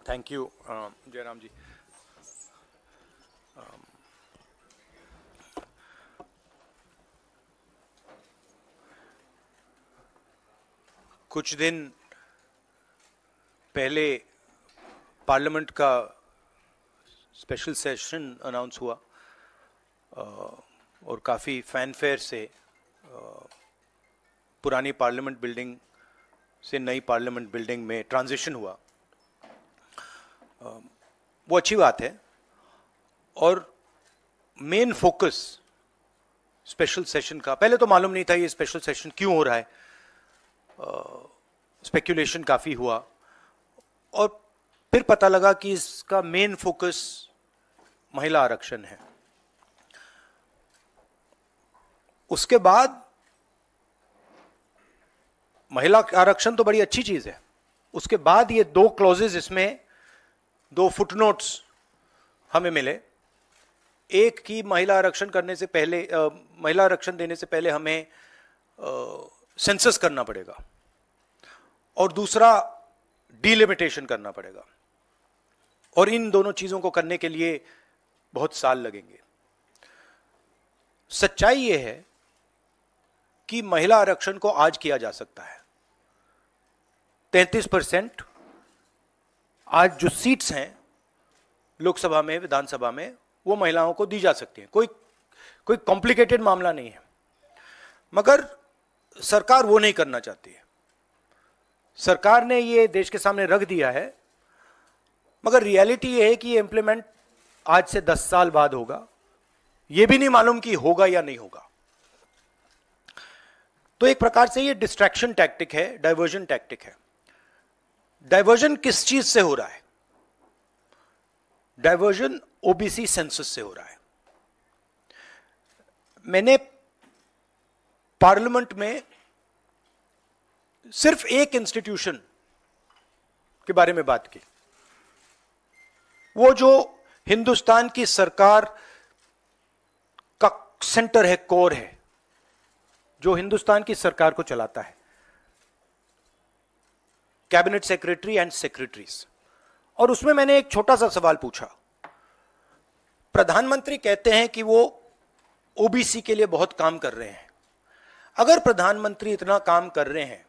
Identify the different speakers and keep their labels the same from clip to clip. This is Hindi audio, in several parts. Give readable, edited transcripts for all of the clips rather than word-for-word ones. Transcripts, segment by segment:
Speaker 1: थैंक यू जयराम जी। कुछ दिन पहले पार्लियामेंट का स्पेशल सेशन अनाउंस हुआ और काफ़ी फैनफेयर से पुरानी पार्लियामेंट बिल्डिंग से नई पार्लियामेंट बिल्डिंग में ट्रांजिशन हुआ। वो अच्छी बात है और मेन फोकस स्पेशल सेशन का, पहले तो मालूम नहीं था ये स्पेशल सेशन क्यों हो रहा है, स्पेक्यूलेशन काफ़ी हुआ और फिर पता लगा कि इसका मेन फोकस महिला आरक्षण है। उसके बाद महिला आरक्षण तो बड़ी अच्छी चीज है, उसके बाद ये दो क्लॉजेज, इसमें दो फुटनोट्स हमें मिले। एक की महिला आरक्षण करने से पहले, महिला आरक्षण देने से पहले हमें सेंसस करना पड़ेगा और दूसरा डिलिमिटेशन करना पड़ेगा, और इन दोनों चीजों को करने के लिए बहुत साल लगेंगे। सच्चाई यह है कि महिला आरक्षण को आज किया जा सकता है। 33% आज जो सीट्स हैं लोकसभा में, विधानसभा में, वो महिलाओं को दी जा सकती हैं। कोई कॉम्प्लिकेटेड मामला नहीं है, मगर सरकार वो नहीं करना चाहती है। सरकार ने ये देश के सामने रख दिया है, मगर रियलिटी ये है कि ये इंप्लीमेंट आज से 10 साल बाद होगा। ये भी नहीं मालूम कि होगा या नहीं होगा। तो एक प्रकार से ये डिस्ट्रैक्शन टैक्टिक है, डाइवर्जन टैक्टिक है। डाइवर्जन किस चीज से हो रहा है? डाइवर्जन ओबीसी सेंसस से हो रहा है। मैंने पार्लियामेंट में सिर्फ एक इंस्टीट्यूशन के बारे में बात की, वो जो हिंदुस्तान की सरकार का सेंटर है, कोर है, जो हिंदुस्तान की सरकार को चलाता है, कैबिनेट सेक्रेटरी एंड सेक्रेटरीज। और उसमें मैंने एक छोटा सा सवाल पूछा। प्रधानमंत्री कहते हैं कि वो ओबीसी के लिए बहुत काम कर रहे हैं। अगर प्रधानमंत्री इतना काम कर रहे हैं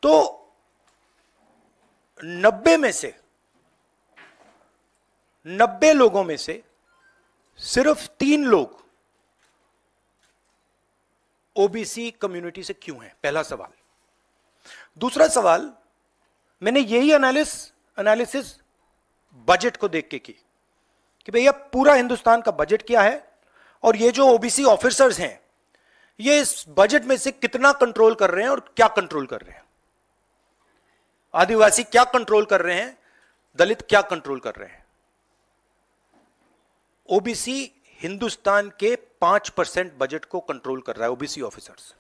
Speaker 1: तो 90 लोगों में से सिर्फ 3 लोग ओबीसी कम्युनिटी से क्यों हैं? पहला सवाल। दूसरा सवाल, मैंने यही एनालिसिस बजट को देख के की कि भैया पूरा हिंदुस्तान का बजट क्या है और ये जो ओबीसी ऑफिसर्स हैं ये इस बजट में से कितना कंट्रोल कर रहे हैं और क्या कंट्रोल कर रहे हैं। आदिवासी क्या कंट्रोल कर रहे हैं, दलित क्या कंट्रोल कर रहे हैं। ओबीसी हिंदुस्तान के 5% बजट को कंट्रोल कर रहा है, ओबीसी ऑफिसर्स।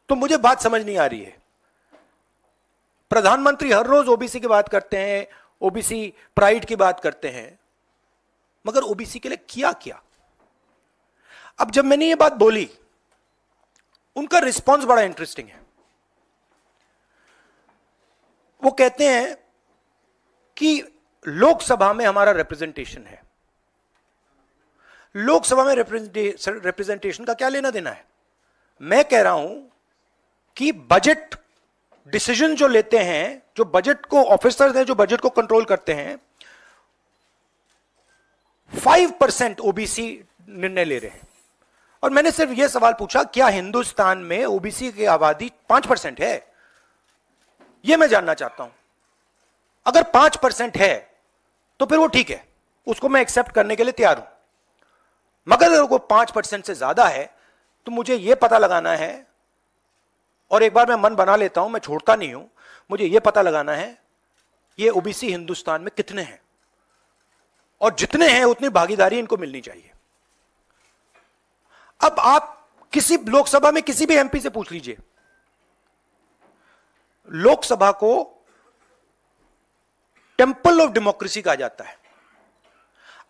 Speaker 1: तो मुझे बात समझ नहीं आ रही है। प्रधानमंत्री हर रोज ओबीसी की बात करते हैं, ओबीसी प्राइड की बात करते हैं, मगर ओबीसी के लिए किया क्या? अब जब मैंने ये बात बोली, उनका रिस्पॉन्स बड़ा इंटरेस्टिंग है। वो कहते हैं कि लोकसभा में हमारा रिप्रेजेंटेशन है। लोकसभा में रिप्रेजेंटेशन का क्या लेना देना है? मैं कह रहा हूं कि बजट डिसीजन जो लेते हैं, जो बजट को ऑफिसर्स हैं, जो बजट को कंट्रोल करते हैं, 5% ओबीसी निर्णय ले रहे हैं। और मैंने सिर्फ यह सवाल पूछा, क्या हिंदुस्तान में ओबीसी की आबादी 5% है? यह मैं जानना चाहता हूं। अगर 5% है तो फिर वो ठीक है, उसको मैं एक्सेप्ट करने के लिए तैयार हूं। मगर अगर वो 5% से ज्यादा है तो मुझे यह पता लगाना है, और एक बार मैं मन बना लेता हूं, मैं छोड़ता नहीं हूं, मुझे यह पता लगाना है ये ओबीसी हिंदुस्तान में कितने हैं, और जितने हैं उतनी भागीदारी इनको मिलनी चाहिए। अब आप किसी लोकसभा में किसी भी एमपी से पूछ लीजिए, लोकसभा को टेंपल ऑफ डेमोक्रेसी कहा जाता है।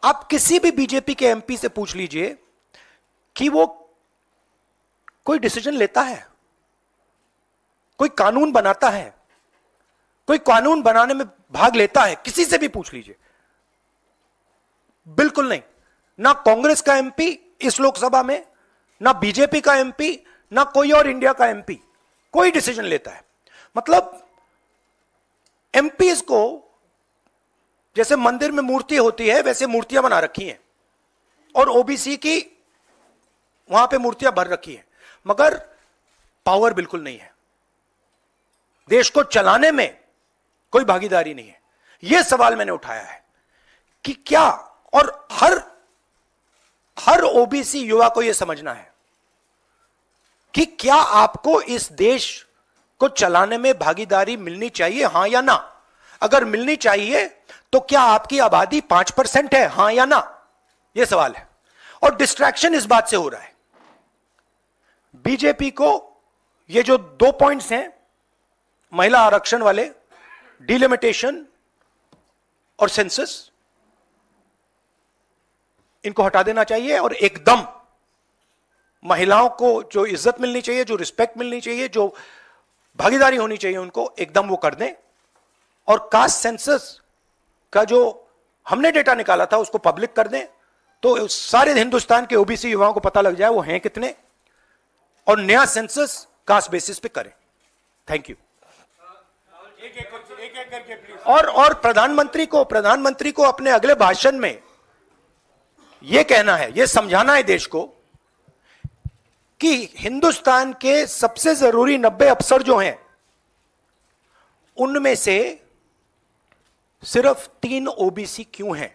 Speaker 1: आप किसी भी बीजेपी के एमपी से पूछ लीजिए कि वो कोई डिसीजन लेता है, कोई कानून बनाता है, कोई कानून बनाने में भाग लेता है? किसी से भी पूछ लीजिए, बिल्कुल नहीं। ना कांग्रेस का एमपी इस लोकसभा में, ना बीजेपी का एमपी, ना कोई और इंडिया का एमपी कोई डिसीजन लेता है। मतलब एमपीज को जैसे मंदिर में मूर्ति होती है वैसे मूर्तियां बना रखी हैं, और ओबीसी की वहां पे मूर्तियां भर रखी हैं, मगर पावर बिल्कुल नहीं है। देश को चलाने में कोई भागीदारी नहीं है। यह सवाल मैंने उठाया है कि क्या, और हर ओबीसी युवा को यह समझना है कि क्या आपको इस देश को चलाने में भागीदारी मिलनी चाहिए, हां या ना? अगर मिलनी चाहिए तो क्या आपकी आबादी 5% है, हां या ना? यह सवाल है। और डिस्ट्रैक्शन इस बात से हो रहा है, बीजेपी को ये जो 2 पॉइंट्स हैं, महिला आरक्षण वाले, डिलिमिटेशन और सेंसस, इनको हटा देना चाहिए और एकदम महिलाओं को जो इज्जत मिलनी चाहिए, जो रिस्पेक्ट मिलनी चाहिए, जो भागीदारी होनी चाहिए, उनको एकदम वो कर दें। और कास्ट सेंसस का जो हमने डेटा निकाला था उसको पब्लिक कर दें, तो सारे हिंदुस्तान के ओबीसी युवाओं को पता लग जाए वो हैं कितने, और नया सेंसस कास्ट बेसिस पे करें। Thank you. एक करके प्लीज। और प्रधानमंत्री को अपने अगले भाषण में यह कहना है, यह समझाना है देश को कि हिंदुस्तान के सबसे जरूरी 90 अफसर जो हैं उनमें से सिर्फ 3 ओबीसी क्यों हैं?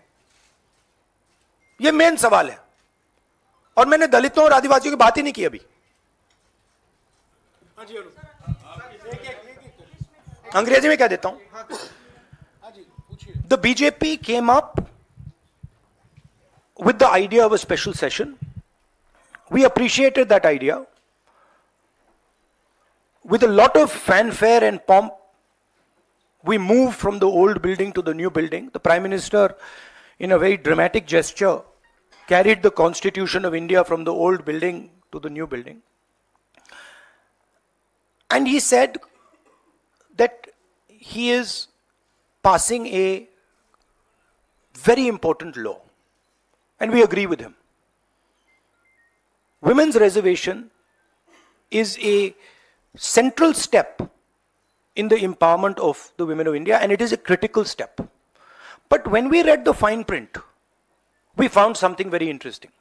Speaker 1: यह मेन सवाल है। और मैंने दलितों और आदिवासियों की बात ही नहीं की अभी। अंग्रेजी में कह देता हूं। The BJP came up with the idea of a special session. We appreciated that idea. With a lot of fanfare and pomp, we moved from the old building to the new building. The Prime Minister, in a very dramatic gesture, carried the Constitution of India from the old building to the new building. And he said that he is passing a very important law. And we agree with him. Women's reservation is a central step in the empowerment of the women of India, and it is a critical step. But when we read the fine print, we found something very interesting.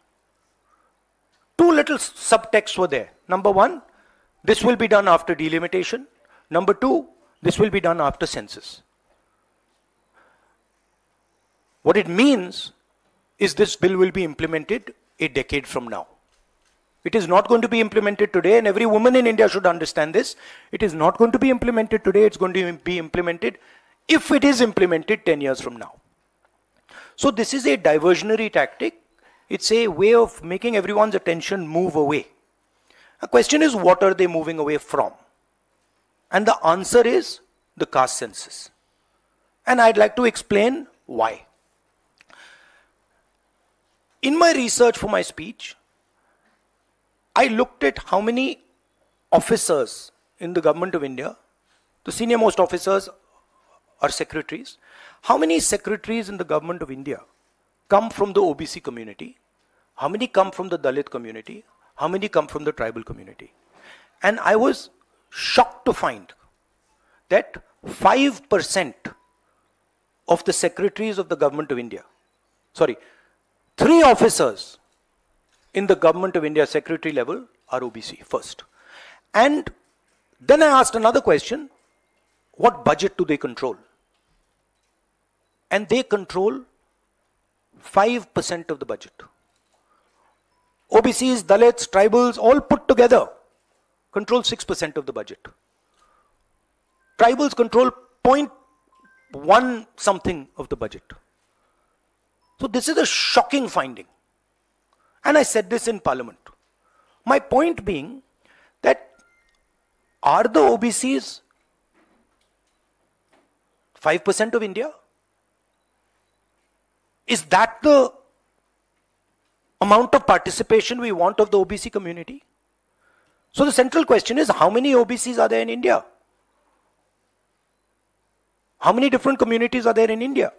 Speaker 1: 2 little subtexts were there. Number 1, this will be done after delimitation. Number 2, this will be done after census. What it means is this bill will be implemented a decade from now. It is not going to be implemented today, and every woman in India should understand this. It is not going to be implemented today, it's going to be implemented, if it is implemented, 10 years from now. So this is a diversionary tactic. It's a way of making everyone's attention move away. The question is, what are they moving away from? And the answer is the caste census. And I'd like to explain why. In my research for my speech, I looked at how many officers in the government of India, the senior most officers are secretaries, how many secretaries in the government of India come from the OBC community, how many come from the Dalit community, how many come from the tribal community. And I was shocked to find that 5% of the secretaries of the government of India, 3 officers in the government of India secretary level are OBC first. And then I asked another question, what budget do they control? And they control 5% of the budget. OBCs, Dalits, tribals, all put together control 6% of the budget. Tribals control 0.1 something of the budget. So this is a shocking finding. And I said this in Parliament. My point being that are the OBCs 5% of India? Is that the amount of participation we want of the OBC community? So the central question is, how many OBCs are there in India? How many different communities are there in India?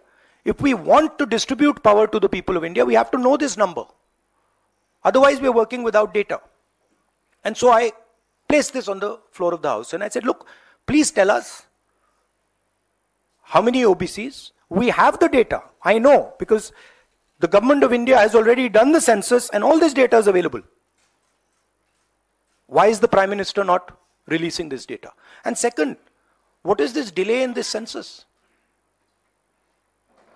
Speaker 1: If we want to distribute power to the people of India, we have to know this number. Otherwise, we are working without data. And so I placed this on the floor of the House and I said, look, please tell us how many OBCs. We have the data. I know, because the government of India has already done the census and all this data is available. Why is the Prime Minister not releasing this data? And second, what is this delay in this census?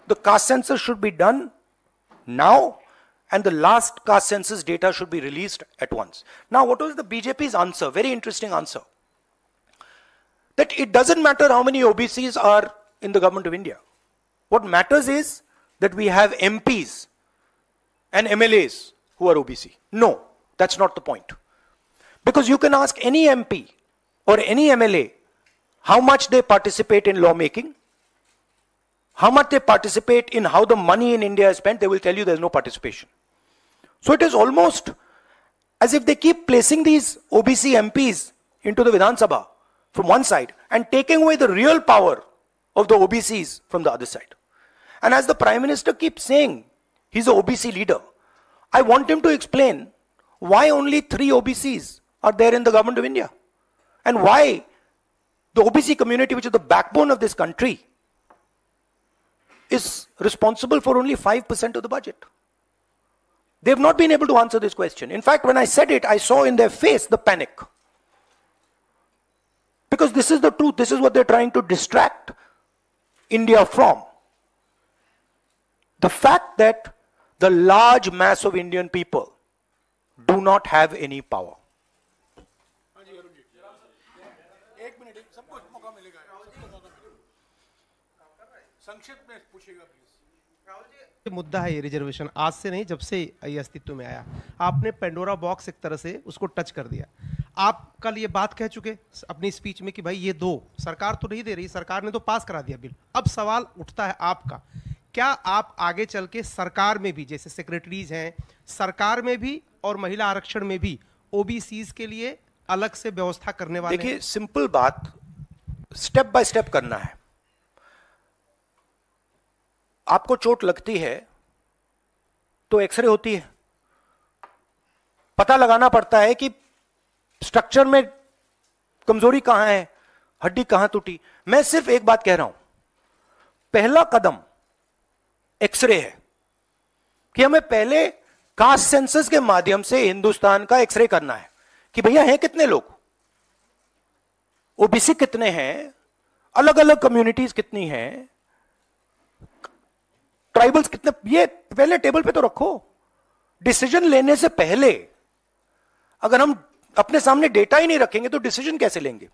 Speaker 1: The caste census should be done now, and the last caste census data should be released at once. Now, what was the BJP's answer? Very interesting answer. That it doesn't matter how many OBCs are in the government of India. What matters is that we have MPs and MLAs who are OBC. No, that's not the point. Because you can ask any MP or any MLA how much they participate in lawmaking, how much they participate in how the money in India is spent, they will tell you there's no participation. So it is almost as if they keep placing these OBC MPs into the Vidhan Sabha from one side and taking away the real power of the OBCs from the other side. And as the Prime Minister keeps saying, he's an OBC leader, I want him to explain why only 3 OBCs are there in the government of India. And why the OBC community, which is the backbone of this country, is responsible for only 5% of the budget. They've not been able to answer this question. In fact, when I said it, I saw in their face the panic. Because this is the truth. This is what they're trying to distract India from. The fact that the large mass of Indian people do not have any power.
Speaker 2: मुद्दा है ये रिजर्वेशन, आज से नहीं, जब से ये अस्तित्व में आया आपने पेंडोरा बॉक्स एक तरह से उसको टच कर दिया। आप कल ये बात कह चुके अपनी स्पीच में कि भाई ये दो, सरकार तो नहीं दे रही, सरकार ने तो पास करा दिया बिल। अब सवाल उठता है आपका, क्या आप आगे चल के सरकार में भी, जैसे सेक्रेटरीज हैं, सरकार में भी और महिला आरक्षण में भी ओबीसीज के लिए अलग से व्यवस्था करने वाले?
Speaker 1: देखिए, सिंपल बात, स्टेप बाय स्टेप करना है। आपको चोट लगती है तो एक्सरे होती है, पता लगाना पड़ता है कि स्ट्रक्चर में कमजोरी कहां है, हड्डी कहां टूटी। मैं सिर्फ एक बात कह रहा हूं, पहला कदम एक्सरे है कि हमें पहले कास्ट सेंसस के माध्यम से हिंदुस्तान का एक्सरे करना है कि भैया हैं कितने लोग, ओबीसी कितने हैं, अलग अलग कम्युनिटीज कितनी हैं, ट्राइबल्स कितने, ये पहले टेबल पे तो रखो। डिसीजन लेने से पहले अगर हम अपने सामने डेटा ही नहीं रखेंगे तो डिसीजन कैसे लेंगे?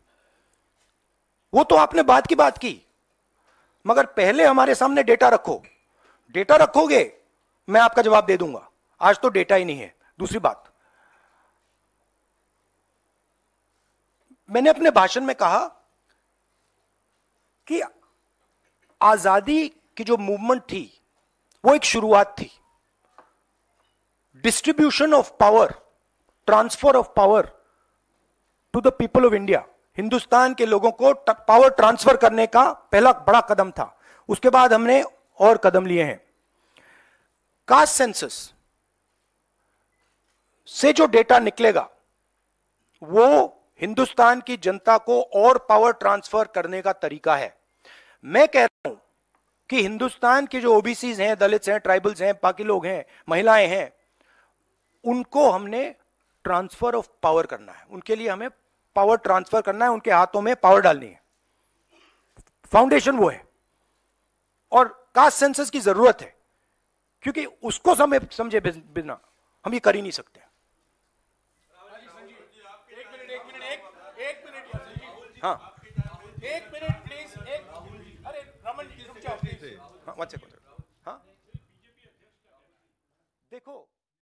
Speaker 1: वो तो आपने बात की बात की, मगर पहले हमारे सामने डेटा रखो। डेटा रखोगे मैं आपका जवाब दे दूंगा, आज तो डेटा ही नहीं है। दूसरी बात, मैंने अपने भाषण में कहा कि आजादी की जो मूवमेंट थी वो एक शुरुआत थी। Distribution of power, transfer of power to the people of India, Hindustan के लोगों को पावर ट्रांसफर करने का पहला बड़ा कदम था। उसके बाद हमने और कदम लिए हैं। कास्ट सेंसस से जो डेटा निकलेगा वो हिंदुस्तान की जनता को और पावर ट्रांसफर करने का तरीका है। मैं कह रहा हूं कि हिंदुस्तान के जो ओबीसीज हैं, दलित्स हैं, ट्राइबल्स हैं, बाकी लोग हैं, महिलाएं हैं, उनको हमने ट्रांसफर ऑफ पावर करना है। उनके लिए हमें पावर ट्रांसफर करना है, उनके हाथों में पावर डालनी है। फाउंडेशन वो है, और कास्ट सेंसस की जरूरत है, क्योंकि उसको समझे बिना हम ये कर ही नहीं सकते। हाँ, एक मिनट प्लीज, अरे रमन जी रुक जाओ प्लीज। हाँ, 1 सेकंड।